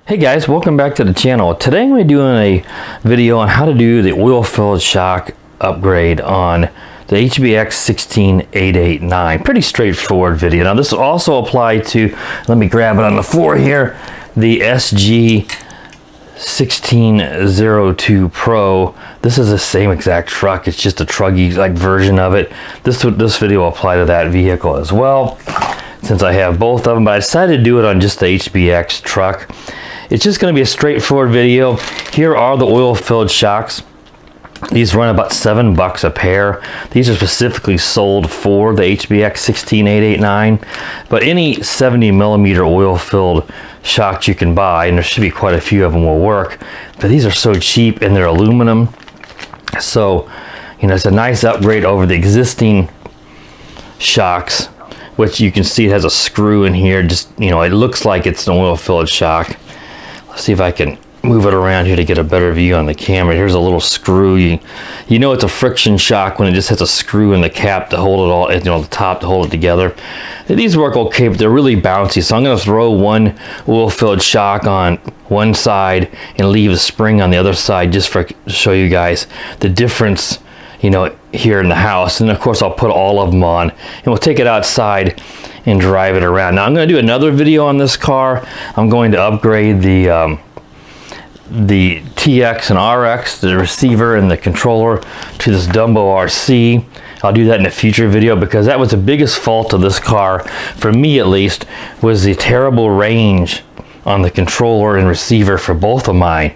Hey guys, welcome back to the channel. Today I'm going to be doing a video on how to do the oil-filled shock upgrade on the HBX 16889. Pretty straightforward video. Now this will also apply to, let me grab it on the floor here, the SG 1602 Pro. This is the same exact truck, it's just a truggy like version of it. This video will apply to that vehicle as well, since I have both of them, but I decided to do it on just the HBX truck. It's just going to be a straightforward video. Here are the oil-filled shocks. These run about $7 a pair. These are specifically sold for the HBX 16889, but any 70 millimeter oil-filled shocks you can buy, and there should be quite a few of them, will work. But these are so cheap and they're aluminum, so you know it's a nice upgrade over the existing shocks, which you can see it has a screw in here. Just, you know, it looks like it's an oil-filled shock. Let's see if I can move it around here to get a better view on the camera. Here's a little screw. You know it's a friction shock when it just has a screw in the cap to hold it all, you know, the top to hold it together. These work okay, but they're really bouncy. So I'm going to throw one oil-filled shock on one side and leave a spring on the other side, just to show you guys the difference, you know, here in the house. And of course I'll put all of them on and we'll take it outside and drive it around. Now I'm going to do another video on this car. I'm going to upgrade the TX and RX, the receiver and the controller, to this Dumbo RC. I'll do that in a future video, because that was the biggest fault of this car, for me at least, was the terrible range on the controller and receiver for both of mine.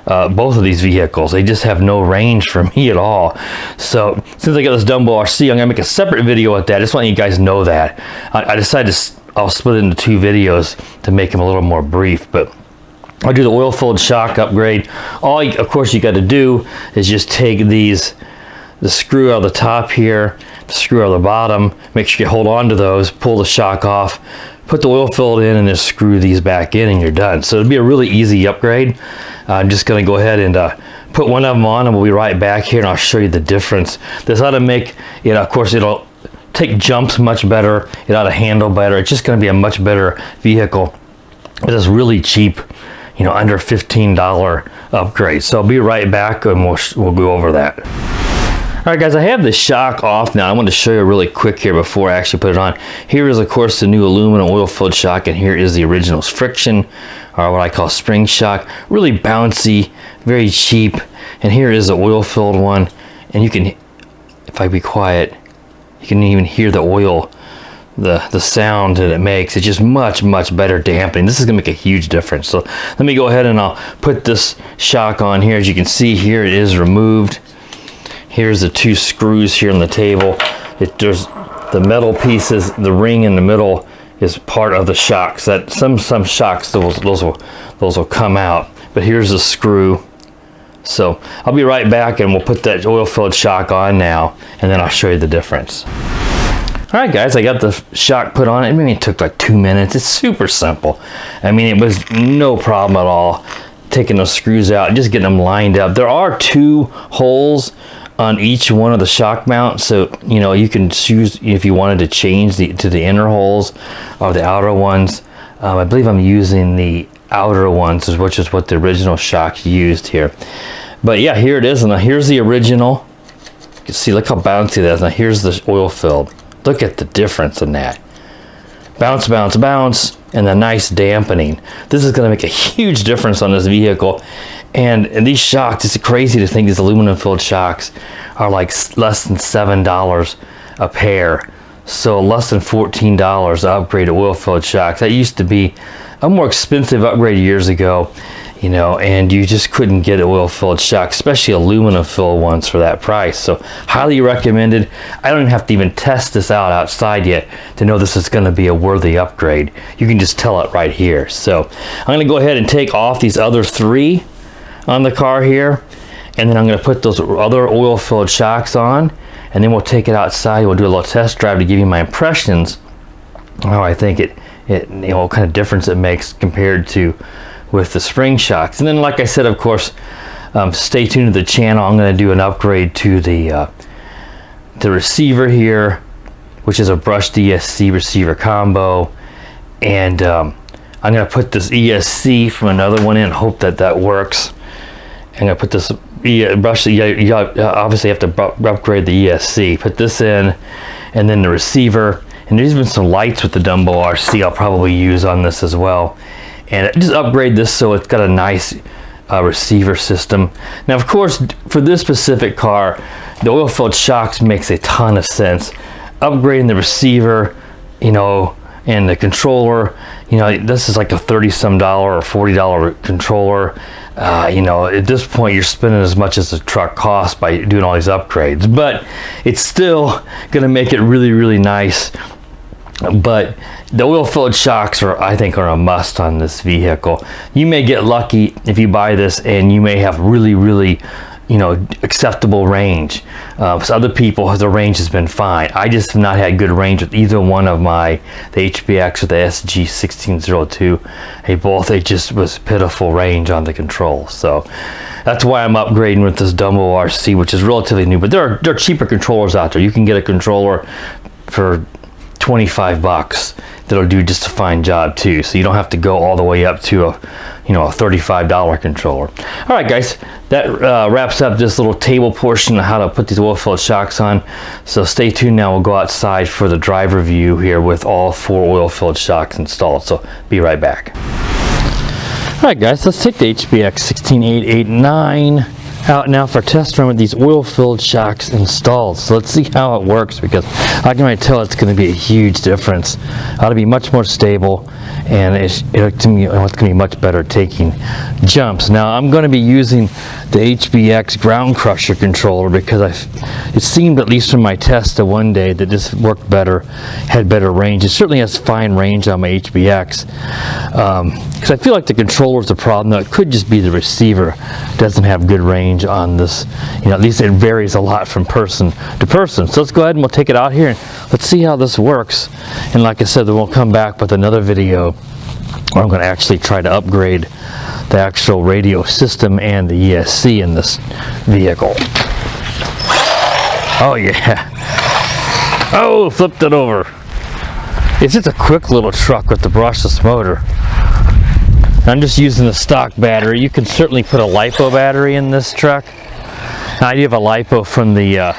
Both of these vehicles, they just have no range for me at all. So since I got this Dumbo RC, I'm gonna make a separate video with that. I just want you guys to know that. I decided I'll split it into two videos to make them a little more brief, but I'll do the oil-filled shock upgrade. Of course you got to do is just take the screw out of the top here, the screw out of the bottom, make sure you hold on to those, pull the shock off, put the oil-filled in, and then screw these back in, and you're done. So it'll be a really easy upgrade. I'm just going to go ahead and put one of them on, and we'll be right back here, and I'll show you the difference. This ought to make, you know, of course it'll take jumps much better, it ought to handle better. It's just going to be a much better vehicle. It is really cheap, you know, under $15 upgrade. So I'll be right back and we'll go over that. All right guys, I have the shock off now. I want to show you really quick here before I actually put it on. Here is of course the new aluminum oil-filled shock, and here is the original friction, or what I call spring shock. Really bouncy, very cheap. And here is the oil-filled one, and you can, if I be quiet, you can even hear the oil, the sound that it makes. It's just much better dampening. This is gonna make a huge difference. So let me go ahead and I'll put this shock on here. As you can see here, it is removed. Here's the two screws here on the table. There's the metal pieces, the ring in the middle is part of the shocks. That some shocks, those will come out, but here's the screw. So I'll be right back and we'll put that oil-filled shock on now, and then I'll show you the difference. All right guys, I got the shock put on. It maybe took like 2 minutes. It's super simple. I mean, it was no problem at all taking those screws out and just getting them lined up. There are 2 holes on each one of the shock mounts, so you know you can choose if you wanted to change to the inner holes or the outer ones. I believe I'm using the outer ones, which is what the original shock used here. But yeah, here it is. And now here's the original. You can see, look how bouncy that is. Now here's the oil filled. Look at the difference in that. Bounce, bounce, bounce, and the nice dampening. This is going to make a huge difference on this vehicle. And these shocks, it's crazy to think these aluminum filled shocks are like less than $7 a pair. So less than $14 to upgrade to oil filled shocks. That used to be a more expensive upgrade years ago, you know, and you just couldn't get oil filled shocks, especially aluminum filled ones, for that price. So highly recommended. I don't even have to even test this out outside yet to know this is going to be a worthy upgrade. You can just tell it right here. So I'm going to go ahead and take off these other 3 on the car here, and then I'm going to put those other oil-filled shocks on, and then we'll take it outside. We'll do a little test drive to give you my impressions, how I think it you know, what kind of difference it makes compared to with the spring shocks. And then, like I said, of course, stay tuned to the channel. I'm going to do an upgrade to the receiver here, which is a brush DSC receiver combo, and I'm gonna put this ESC from another one in, hope that that works. I'm gonna put this brushless. You obviously have to upgrade the ESC. Put this in, and then the receiver. And there's even some lights with the Dumbo RC I'll probably use on this as well. And just upgrade this so it's got a nice receiver system. Now, of course, for this specific car, the oil-filled shocks makes a ton of sense. Upgrading the receiver, you know, and the controller, you know, this is like a $30-some or $40 controller. You know, at this point you're spending as much as the truck costs by doing all these upgrades, but it's still gonna make it really, really nice. But the oil-filled shocks are, I think, are a must on this vehicle. You may get lucky if you buy this and you may have really, really, you know, acceptable range. So other people, the range has been fine. I just have not had good range with either one of the HBX or the SG1602. They just was pitiful range on the control. So that's why I'm upgrading with this Dumbo RC, which is relatively new. But there are cheaper controllers out there. You can get a controller for 25 bucks that'll do just a fine job too, so you don't have to go all the way up to a, you know, a $35 controller. All right, guys, that wraps up this little table portion of how to put these oil-filled shocks on. So stay tuned. Now we'll go outside for the driver view here with all 4 oil-filled shocks installed. So be right back. All right, guys, let's take the HBX 16889 out now for a test run with these oil-filled shocks installed. So let's see how it works, because I can already tell it's going to be a huge difference. Ought to be much more stable, and it's going to be much better taking jumps. Now I'm going to be using the HBX ground crusher controller because it seemed, at least from my test of one day, that this worked better, had better range. It certainly has fine range on my HBX. Because I feel like the controller is a problem. Though it could just be the receiver doesn't have good range on this. You know, at least it varies a lot from person to person. So let's go ahead and we'll take it out here and let's see how this works. And like I said, then we'll come back with another video where I'm going to actually try to upgrade the actual radio system and the ESC in this vehicle. Oh yeah. Oh, flipped it over. It's just a quick little truck with the brushless motor. I'm just using the stock battery. You can certainly put a LiPo battery in this truck. I do have a LiPo from the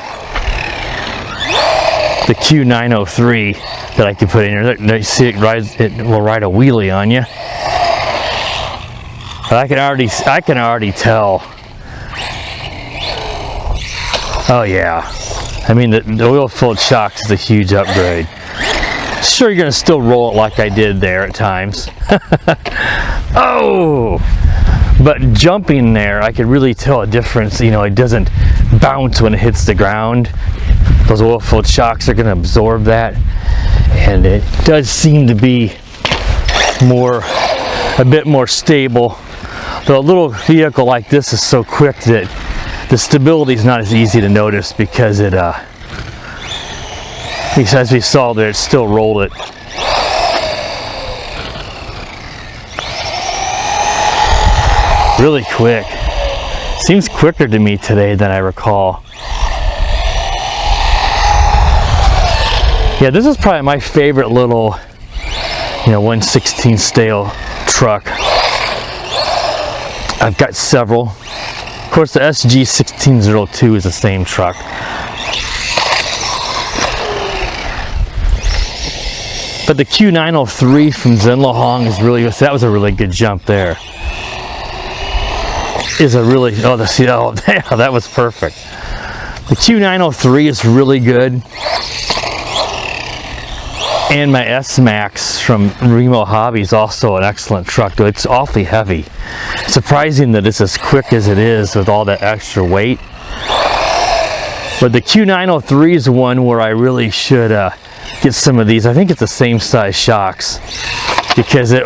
Q903 that I can put in here. You see it will ride a wheelie on you. But I can already tell. Oh yeah. I mean, the oil-filled shocks is a huge upgrade. Sure, you're going to still roll it like I did there at times. Oh! But jumping there, I could really tell a difference. You know, it doesn't bounce when it hits the ground. Those oil-filled shocks are going to absorb that. And it does seem to be a bit more stable. Though a little vehicle like this is so quick that the stability is not as easy to notice, because it as we saw there, it still rolled it. Really quick. Seems quicker to me today than I recall. Yeah, this is probably my favorite little, 1/16 scale truck. I've got several. Of course, the SG1602 is the same truck. But the Q903 from Zenlohong is really, that was a really good jump there. That was perfect. The Q903 is really good. And my S-Max from Remo Hobby is also an excellent truck, though it's awfully heavy. Surprising that it's as quick as it is with all that extra weight. But the Q903 is one where I really should get some of these. I think it's the same size shocks, because the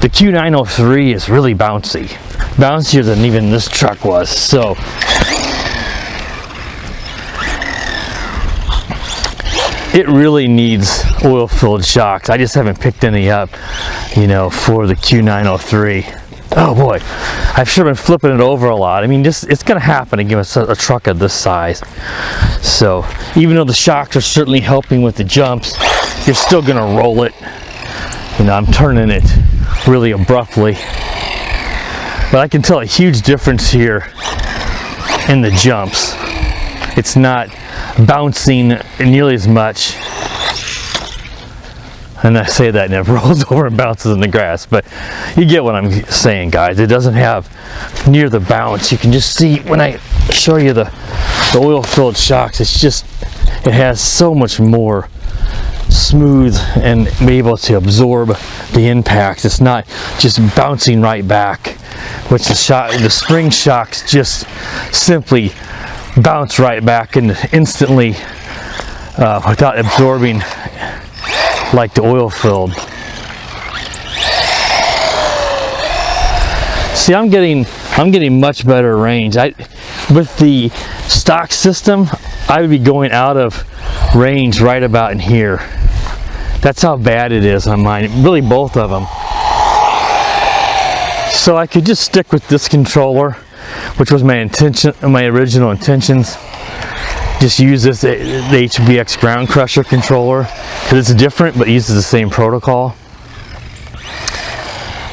Q903 is really bouncy, bouncier than even this truck was. So it really needs oil-filled shocks. I just haven't picked any up, for the Q903. Oh boy, I've sure been flipping it over a lot. I mean, it's gonna happen again with a truck of this size. So even though the shocks are certainly helping with the jumps, you're still gonna roll it. you know, I'm turning it really abruptly. But I can tell a huge difference here in the jumps. It's not bouncing nearly as much. And I say that and it rolls over and bounces in the grass, but you get what I'm saying, guys. It doesn't have near the bounce. You can just see when I show you the oil-filled shocks, it's just, it has so much more smooth and be able to absorb the impacts. It's not just bouncing right back, which the spring shocks just simply bounce right back and instantly without absorbing like the oil filled. See, I'm getting much better range. With the stock system, I would be going out of range right about in here. That's how bad it is on mine, really both of them. So I could just stick with this controller, which was my original intentions. Just use this, the HBX Ground Crusher controller, because it's different but uses the same protocol.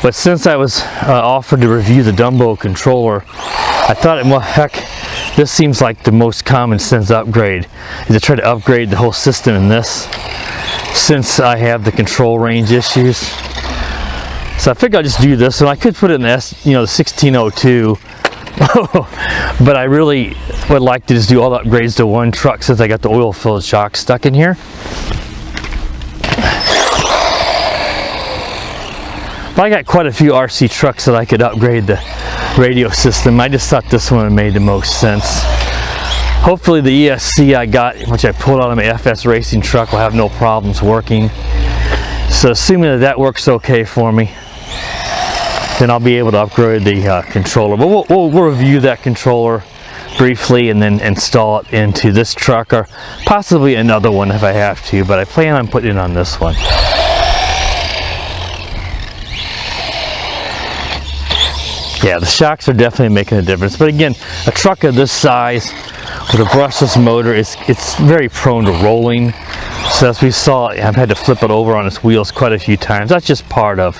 But since I was offered to review the Dumbo controller, I thought, well, heck, this seems like the most common sense upgrade, is to try to upgrade the whole system in this, since I have the control range issues. So I figured I'll just do this, and I could put it in the the 1602. But I really would like to just do all the upgrades to one truck since I got the oil filled shock stuck in here. But I got quite a few RC trucks that I could upgrade the radio system. I just thought this one made the most sense. Hopefully the ESC I got, which I pulled out of my FS racing truck, will have no problems working. So assuming that works okay for me, then I'll be able to upgrade the controller. But we'll review that controller briefly and then install it into this truck, or possibly another one if I have to, but I plan on putting it on this one. Yeah, the shocks are definitely making a difference. But again, a truck of this size with a brushless motor, it's very prone to rolling. So as we saw, I've had to flip it over on its wheels quite a few times. That's just part of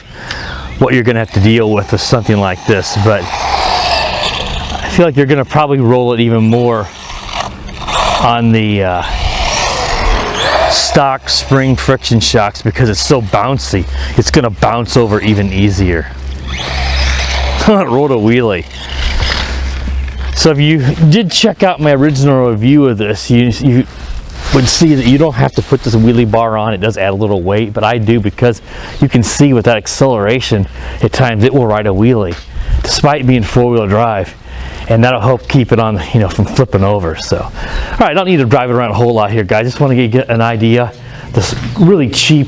what you're going to have to deal with something like this. But I feel like you're going to probably roll it even more on the stock spring friction shocks, because it's so bouncy. It's going to bounce over even easier. It rolled a wheelie. So if you did check out my original review of this, you would see that you don't have to put this wheelie bar on. It does add a little weight, but I do, because you can see with that acceleration, at times it will ride a wheelie, despite being four-wheel drive, and that'll help keep it on, from flipping over. So, all right, I don't need to drive it around a whole lot here, guys. Just want to get an idea. This really cheap,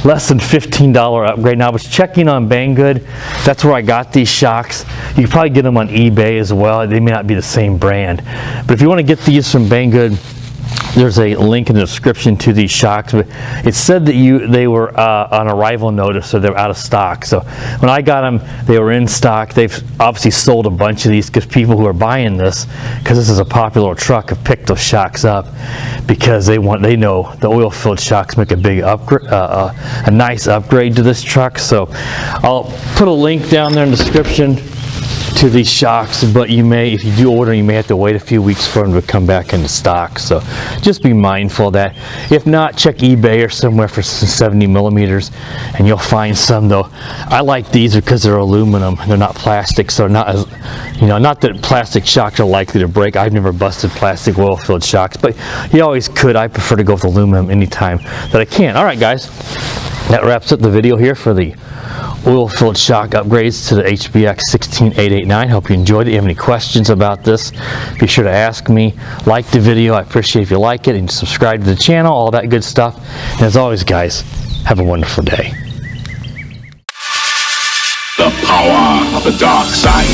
less than $15 upgrade. Now I was checking on Banggood. That's where I got these shocks. You can probably get them on eBay as well. They may not be the same brand, but if you want to get these from Banggood, there's a link in the description to these shocks. But it said that they were on arrival notice, so they're out of stock. So when I got them, they were in stock. They've obviously sold a bunch of these, because people who are buying this, because this is a popular truck, have picked those shocks up because they know the oil-filled shocks make a big upgrade, a nice upgrade to this truck. So I'll put a link down there in the description to these shocks, but if you do order, you may have to wait a few weeks for them to come back into stock. So just be mindful of that. If not, check eBay or somewhere for some 70 millimeters, and you'll find some. Though I like these because they're aluminum, they're not plastic, so not as not that plastic shocks are likely to break. I've never busted plastic oil-filled shocks, but you always could. I prefer to go with aluminum anytime that I can. All right, guys, that wraps up the video here for the oil-filled shock upgrades to the HBX 16889. Hope you enjoyed it. If you have any questions about this, be sure to ask me. Like the video, I appreciate if you like it, and subscribe to the channel, all that good stuff. And as always, guys, have a wonderful day. The power of the dark side.